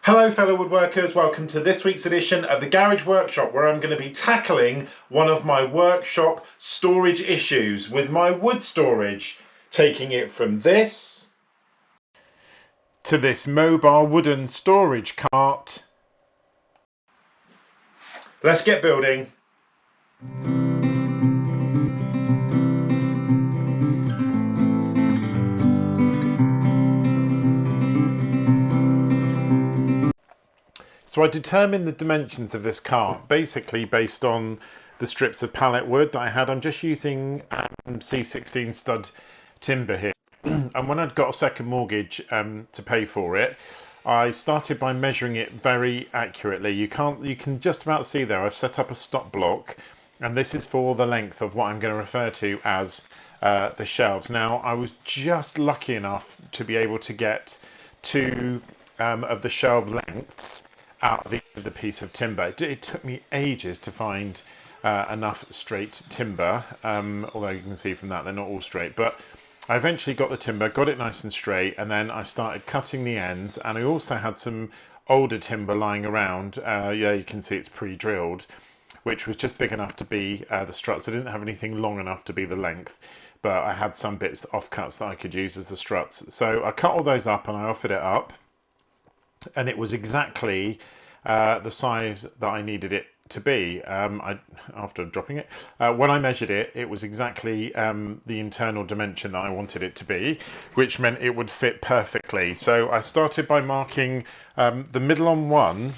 Hello fellow woodworkers, welcome to this week's edition of the Garage Workshop, where I'm going to be tackling one of my workshop storage issues with my wood storage, taking it from this to this mobile wooden storage cart. Let's get building. So I determined the dimensions of this cart basically based on the strips of pallet wood that I had. I'm just using C16 stud timber here. And when I'd got a second mortgage to pay for it, I started by measuring it very accurately. You can just about see there, I've set up a stop block, and this is for the length of what I'm going to refer to as the shelves. Now, I was just lucky enough to be able to get two of the shelf lengths out of each of the piece of timber. It took me ages to find enough straight timber, although you can see from that they're not all straight, but I eventually got the timber, got it nice and straight, and then I started cutting the ends, and I also had some older timber lying around. Yeah, you can see it's pre-drilled, which was just big enough to be the struts. I didn't have anything long enough to be the length, but I had some bits offcuts that I could use as the struts. So I cut all those up and I offered it up, and it was exactly the size that I needed it to be. After dropping it, when I measured it, it was exactly the internal dimension that I wanted it to be, which meant it would fit perfectly. So I started by marking the middle on one,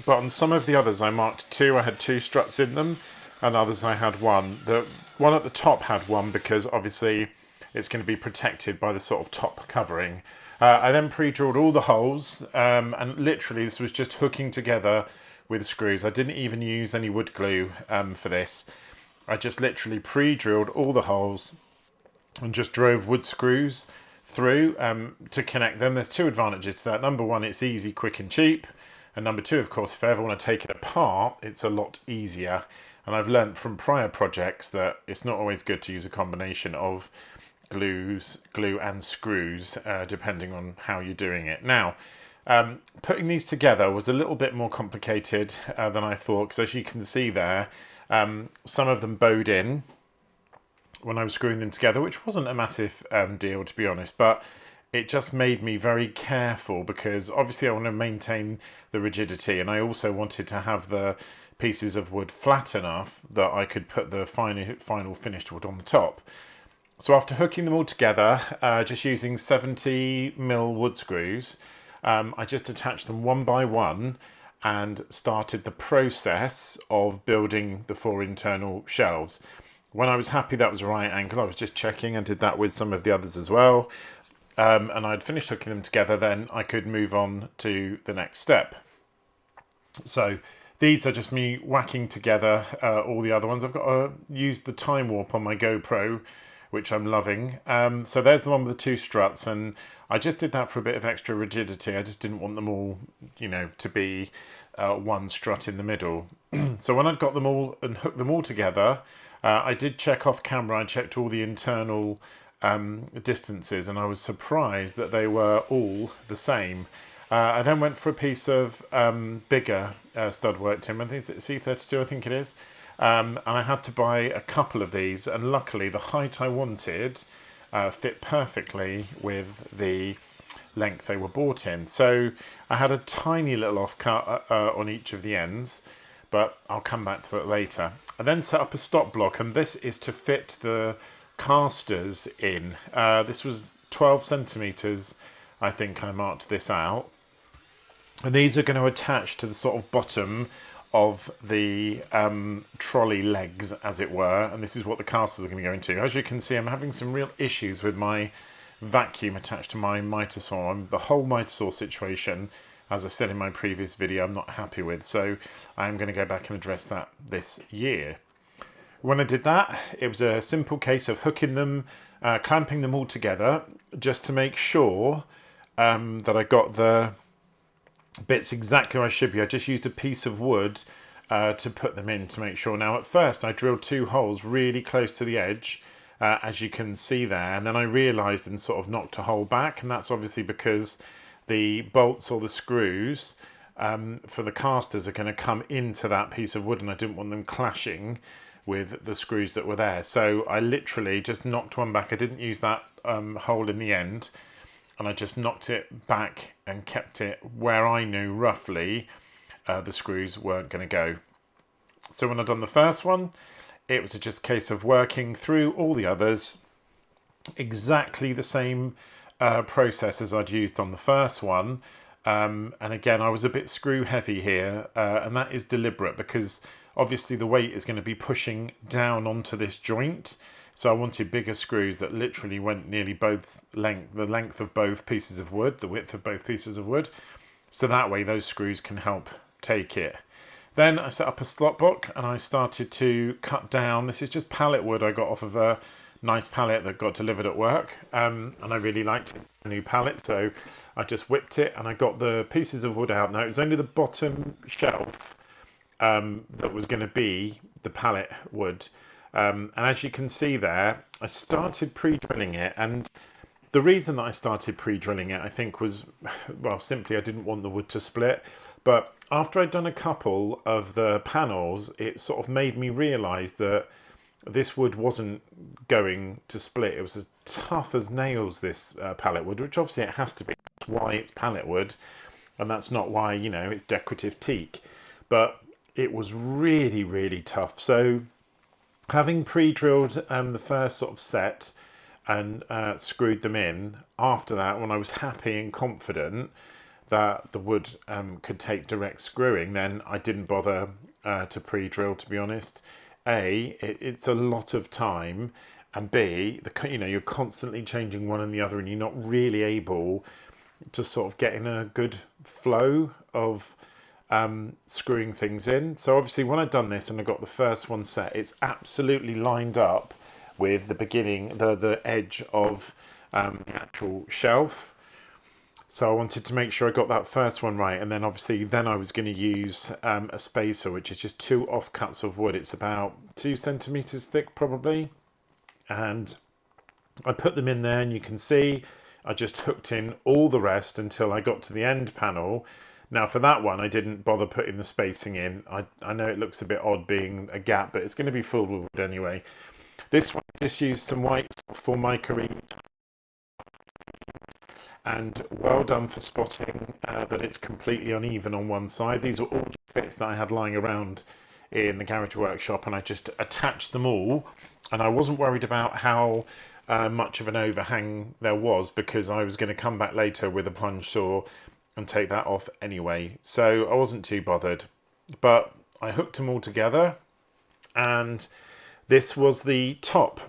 but on some of the others I marked two. I had two struts in them, and others I had one. The one at the top had one because obviously it's going to be protected by the sort of top covering. I then pre-drilled all the holes, and literally this was just hooking together with screws. I didn't even use any wood glue for this. I just literally pre-drilled all the holes and just drove wood screws through to connect them. There's two advantages to that. Number one, it's easy, quick and cheap. And number two, of course, if I ever want to take it apart, it's a lot easier. And I've learned from prior projects that it's not always good to use a combination of glue and screws, depending on how you're doing it. Now, putting these together was a little bit more complicated than I thought, because as you can see there, some of them bowed in when I was screwing them together, which wasn't a massive deal, to be honest, but it just made me very careful, because obviously I want to maintain the rigidity, and I also wanted to have the pieces of wood flat enough that I could put the final finished wood on the top. So after hooking them all together, just using 70mm wood screws, I just attached them one by one and started the process of building the 4 internal shelves. When I was happy that was the right angle, I was just checking. I did that with some of the others as well. And I'd finished hooking them together, then I could move on to the next step. So these are just me whacking together all the other ones. I've got to use the time warp on my GoPro, which I'm loving. So there's the one with the two struts, and I just did that for a bit of extra rigidity. I just didn't want them all, to be one strut in the middle. So when I'd got them all and hooked them all together, I did check off camera. I checked all the internal distances, and I was surprised that they were all the same. I then went for a piece of bigger stud work timber. I think it's C32, I think it is. And I had to buy a couple of these, and luckily the height I wanted fit perfectly with the length they were bought in. So I had a tiny little offcut on each of the ends, but I'll come back to that later. I then set up a stop block, and this is to fit the castors in. This was 12 centimeters, I think I marked this out. And these are going to attach to the sort of bottom of the trolley legs, as it were, and this is what the castors are going to go into. As you can see, I'm having some real issues with my vacuum attached to my miter saw. The whole miter saw situation, as I said in my previous video, I'm not happy with, so I'm going to go back and address that this year. When I did that, it was a simple case of hooking them, clamping them all together, just to make sure that I got the bits exactly where I should be. I just used a piece of wood to put them in to make sure. Now at first I drilled 2 holes really close to the edge, as you can see there, and then I realised and sort of knocked a hole back, and that's obviously because the bolts or the screws for the castors are going to come into that piece of wood, and I didn't want them clashing with the screws that were there. So I literally just knocked one back. I didn't use that hole in the end, and I just knocked it back and kept it where I knew roughly the screws weren't going to go. So when I'd done the first one, it was just a case of working through all the others, exactly the same process as I'd used on the first one. And again, I was a bit screw heavy here, and that is deliberate because obviously the weight is going to be pushing down onto this joint. So I wanted bigger screws that literally went nearly the length of both pieces of wood, the width of both pieces of wood. So that way those screws can help take it. Then I set up a slot block and I started to cut down. This is just pallet wood I got off of a nice pallet that got delivered at work. And I really liked it, a new pallet. So I just whipped it and I got the pieces of wood out. Now it was only the bottom shelf that was going to be the pallet wood. And as you can see there, I started pre-drilling it. And the reason that I started pre-drilling it, I think, was, well, simply I didn't want the wood to split. But after I'd done a couple of the panels, it sort of made me realise that this wood wasn't going to split. It was as tough as nails, this pallet wood, which obviously it has to be. That's why it's pallet wood, and that's not why, you know, it's decorative teak. But it was really, really tough. So having pre-drilled the first sort of set and screwed them in, after that, when I was happy and confident that the wood could take direct screwing, then I didn't bother to pre-drill, to be honest. A, it's a lot of time, and B, you know, you're constantly changing one and the other, and you're not really able to sort of get in a good flow of screwing things in. So obviously when I'd done this and I got the first one set, it's absolutely lined up with the beginning, the edge of the actual shelf. So I wanted to make sure I got that first one right, and then obviously then I was going to use a spacer, which is just 2 offcuts of wood. It's about 2 centimeters thick probably, and I put them in there, and you can see I just hooked in all the rest until I got to the end panel. Now for that one I didn't bother putting the spacing in. I know it looks a bit odd being a gap, but it's going to be full with wood anyway. This one I just used some white Formica, and well done for spotting that it's completely uneven on one side. These were all bits that I had lying around in the garage workshop, and I just attached them all, and I wasn't worried about how much of an overhang there was, because I was going to come back later with a plunge saw and take that off anyway, so I wasn't too bothered. But I hooked them all together, and this was the top,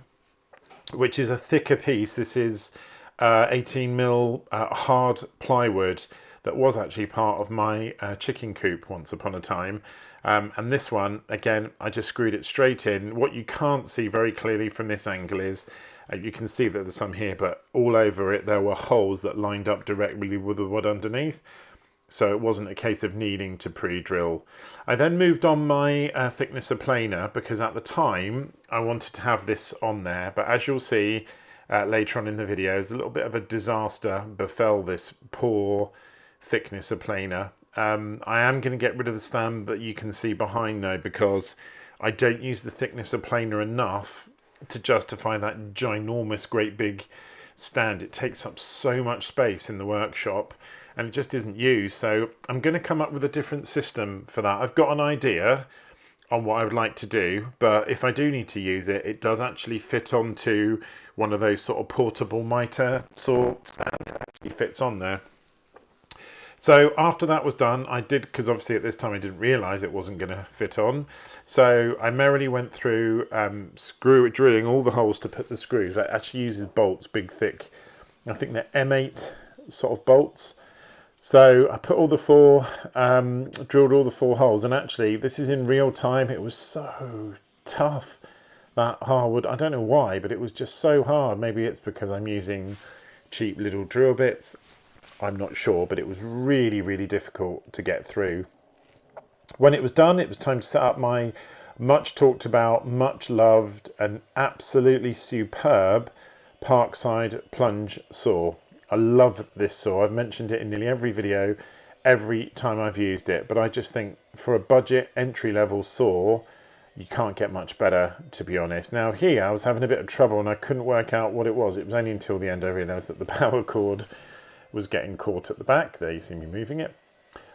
which is a thicker piece. This is 18mm hard plywood that was actually part of my chicken coop once upon a time. And this one, again, I just screwed it straight in. What you can't see very clearly from this angle is, you can see that there's some here, but all over it there were holes that lined up directly with the wood underneath. So it wasn't a case of needing to pre-drill. I then moved on my thickness of planer, because at the time I wanted to have this on there, but as you'll see later on in the videos, a little bit of a disaster befell this poor thickness of planer. I am going to get rid of the stand that you can see behind though, because I don't use the thickness of planer enough to justify that ginormous great big stand. It takes up so much space in the workshop and it just isn't used. So I'm going to come up with a different system for that. I've got an idea on what I would like to do, but if I do need to use it, it does actually fit onto one of those sort of portable mitre saw stands that actually fits on there. So after that was done, I did, because obviously at this time I didn't realise it wasn't going to fit on. So I merrily went through drilling all the holes to put the screws. It actually uses bolts, big thick, I think they're M8 sort of bolts. So I put all the drilled all the 4 holes, and actually this is in real time. It was so tough, that hardwood. I don't know why, but it was just so hard. Maybe it's because I'm using cheap little drill bits. I'm not sure, but it was really, really difficult to get through. When it was done, it was time to set up my much talked about, much loved, and absolutely superb Parkside plunge saw. I love this saw. I've mentioned it in nearly every video, every time I've used it, but I just think for a budget entry-level saw, you can't get much better, to be honest. Now here, I was having a bit of trouble and I couldn't work out what it was. It was only until the end I realised that the power cord was getting caught at the back. There, you see me moving it.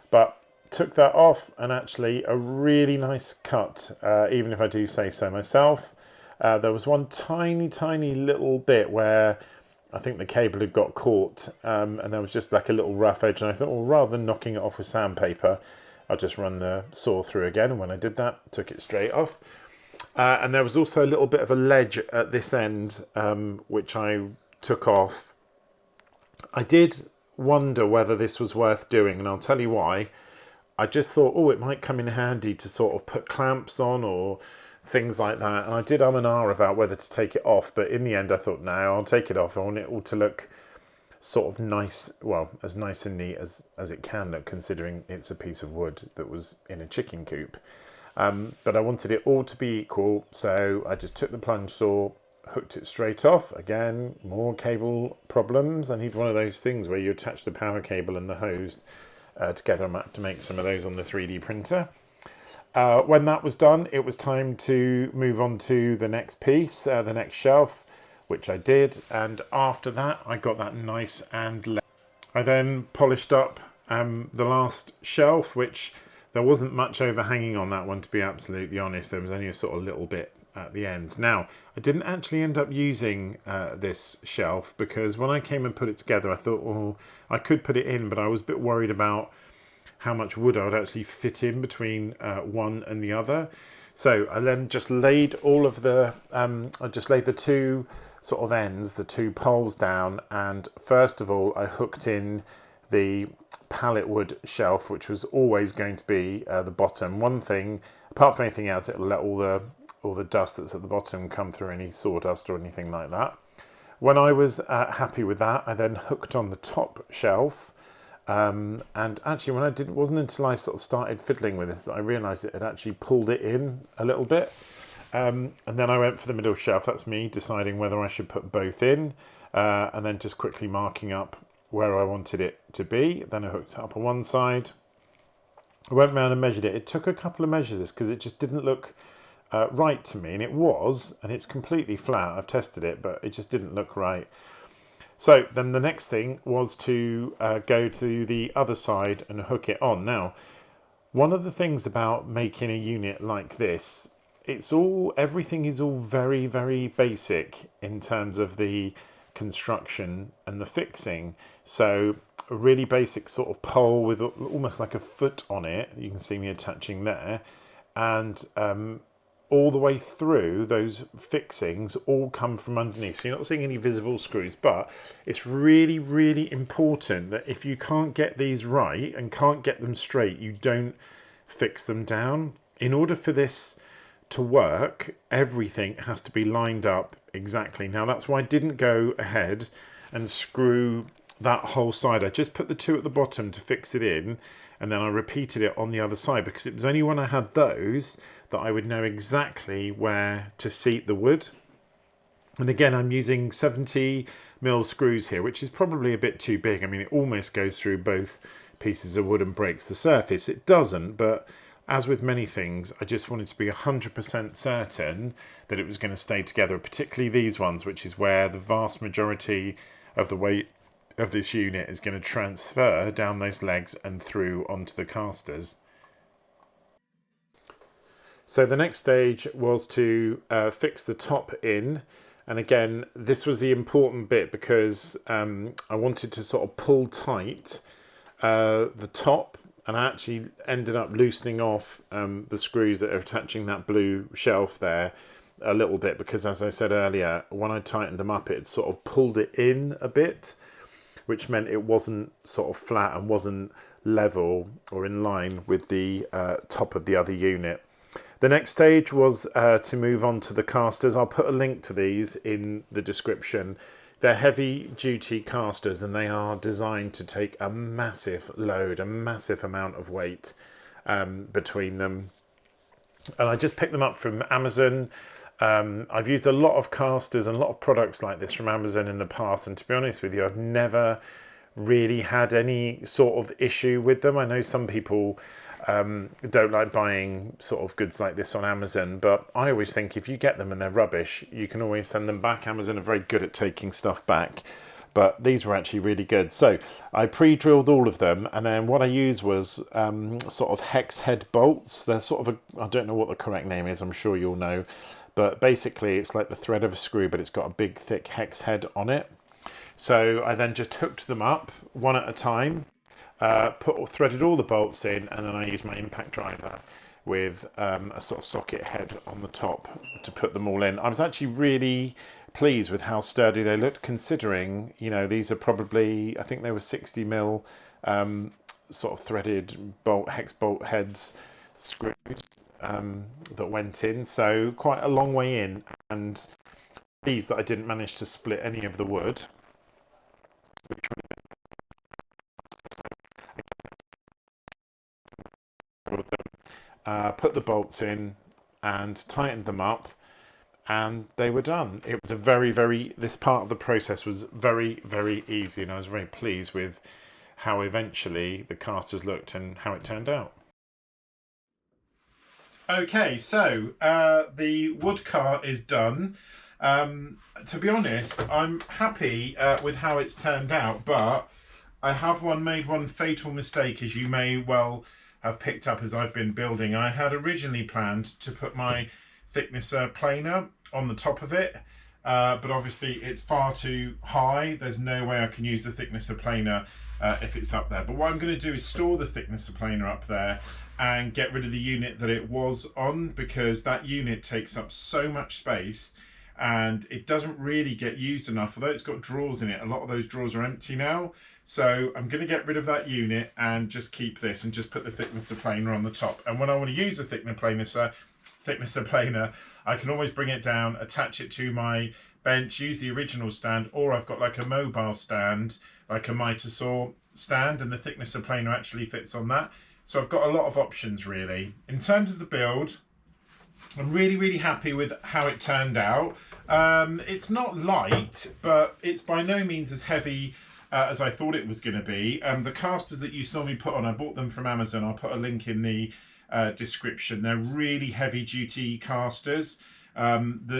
But took that off, and actually a really nice cut, even if I do say so myself. There was one tiny little bit where I think the cable had got caught, and there was just like a little rough edge, and I thought, well, rather than knocking it off with sandpaper, I'll just run the saw through again. And when I did that, took it straight off. And there was also a little bit of a ledge at this end, which I took off. I did wonder whether this was worth doing, and I'll tell you why. I just thought, oh, it might come in handy to sort of put clamps on or things like that. And I did and ah about whether to take it off, but in the end I thought, no, I'll take it off. I want it all to look sort of nice, well, as nice and neat as it can look, considering it's a piece of wood that was in a chicken coop. But I wanted it all to be equal, so I just took the plunge saw, hooked it straight off. Again, more cable problems. I need one of those things where you attach the power cable and the hose together. I might have to make some of those on the 3D printer. When that was done, it was time to move on to the next piece, the next shelf, which I did. And after that, I got that nice and level. I then polished up the last shelf, which there wasn't much overhanging on that one, to be absolutely honest. There was only a sort of little bit at the end. Now, I didn't actually end up using this shelf because when I came and put it together, I thought, well, I could put it in, but I was a bit worried about how much wood I would actually fit in between one and the other. So I then just laid all of the, I just laid the two sort of ends, the two poles down, and first of all, I hooked in the pallet wood shelf, which was always going to be the bottom. One thing, apart from anything else, it'll let all the dust that's at the bottom come through, any sawdust or anything like that. When I was happy with that, I then hooked on the top shelf. And actually, when it wasn't until I sort of started fiddling with this that I realised it had actually pulled it in a little bit. And then I went for the middle shelf. That's me deciding whether I should put both in, and then just quickly marking up where I wanted it to be. Then I hooked it up on one side. I went round and measured it. It took a couple of measures because it just didn't look right to me, and it was, and it's completely flat. I've tested it, but it just didn't look right. So then the next thing was to go to the other side and hook it on. Now, one of the things about making a unit like this, everything is all very, very basic in terms of the construction and the fixing. So a really basic sort of pole with almost like a foot on it. You can see me attaching there. And all the way through, those fixings all come from underneath. So you're not seeing any visible screws, but it's really, really important that if you can't get these right and can't get them straight, you don't fix them down. In order for this to work, everything has to be lined up exactly. Now, that's why I didn't go ahead and screw that whole side. I just put the two at the bottom to fix it in, and then I repeated it on the other side, because it was only when I had those that I would know exactly where to seat the wood. And again, I'm using 70mm screws here, which is probably a bit too big. I mean, it almost goes through both pieces of wood and breaks the surface. It doesn't, but as with many things, I just wanted to be 100% certain that it was going to stay together, particularly these ones, which is where the vast majority of the weight of this unit is going to transfer down those legs and through onto the castors. So the next stage was to fix the top in, and again, this was the important bit because I wanted to sort of pull tight the top, and I actually ended up loosening off the screws that are attaching that blue shelf there a little bit, because as I said earlier, when I tightened them up, it sort of pulled it in a bit, which meant it wasn't sort of flat and wasn't level or in line with the top of the other unit. The next stage was to move on to the castors. I'll put a link to these in the description. They're heavy duty castors, and they are designed to take a massive load, a massive amount of weight between them. And I just picked them up from Amazon. I've used a lot of casters and a lot of products like this from Amazon in the past, and to be honest with you, I've never really had any sort of issue with them. I know some people don't like buying sort of goods like this on Amazon, but I always think if you get them and they're rubbish, you can always send them back. Amazon are very good at taking stuff back, but these were actually really good. So I pre-drilled all of them, and then what I used was sort of hex head bolts. They're sort of I don't know what the correct name is, I'm sure you'll know, but basically it's like the thread of a screw, but it's got a big thick hex head on it. So I then just hooked them up one at a time, threaded all the bolts in, and then I used my impact driver with a sort of socket head on the top to put them all in. I was actually really pleased with how sturdy they looked, considering, you know, these are probably, I think they were 60mm sort of threaded hex bolt heads screws that went in, so quite a long way in, and these that I didn't manage to split any of the wood, which would put the bolts in and tightened them up, and they were done. It was a this part of the process was very easy, and I was very pleased with how eventually the casters looked and how it turned out. Okay, so the wood cart is done. To be honest, I'm happy with how it's turned out, but I have made one fatal mistake, as you may well have picked up as I've been building. I had originally planned to put my thicknesser planer on the top of it, but obviously it's far too high. There's no way I can use the thicknesser planer if it's up there. But what I'm going to do is store the thicknesser planer up there and get rid of the unit that it was on, because that unit takes up so much space and it doesn't really get used enough. Although it's got drawers in it, a lot of those drawers are empty now. So I'm going to get rid of that unit and just keep this and just put the thicknesser planer on the top. And when I want to use a thicknesser planer, I can always bring it down, attach it to my bench, use the original stand, or I've got like a mobile stand, like a miter saw stand, and the thicknesser planer actually fits on that. So I've got a lot of options really. In terms of the build, I'm really happy with how it turned out. It's not light, but it's by no means as heavy as I thought it was going to be. The casters that you saw me put on, I bought them from Amazon. I'll put a link in the description. They're really heavy duty casters.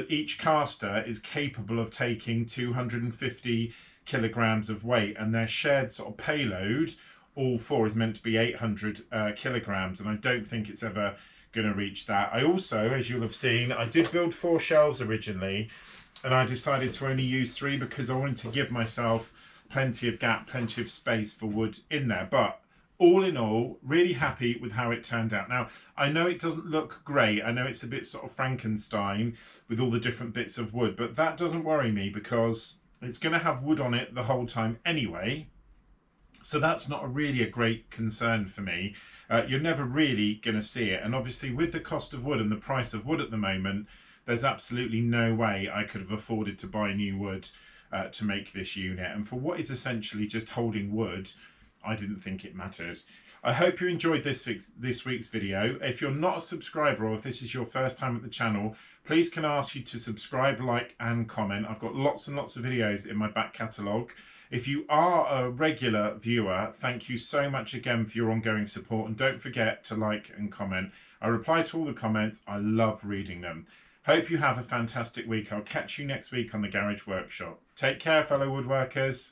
Each caster is capable of taking 250 kilograms of weight, and their shared sort of payload, all four, is meant to be 800 kilograms, and I don't think it's ever going to reach that. I also, as you'll have seen, I did build 4 shelves originally, and I decided to only use 3 because I wanted to give myself plenty of gap, plenty of space for wood in there. But all in all, really happy with how it turned out. Now, I know it doesn't look great. I know it's a bit sort of Frankenstein with all the different bits of wood, but that doesn't worry me because it's going to have wood on it the whole time anyway. So that's not really a great concern for me. You're never really going to see it. And obviously with the cost of wood and the price of wood at the moment, there's absolutely no way I could have afforded to buy new wood to make this unit. And for what is essentially just holding wood, I didn't think it mattered. I hope you enjoyed this week's video. If you're not a subscriber, or if this is your first time at the channel, please can I ask you to subscribe, like and comment. I've got lots and lots of videos in my back catalogue. If you are a regular viewer, thank you so much again for your ongoing support, and don't forget to like and comment. I reply to all the comments. I love reading them. Hope you have a fantastic week. I'll catch you next week on the Garage Workshop. Take care, fellow woodworkers.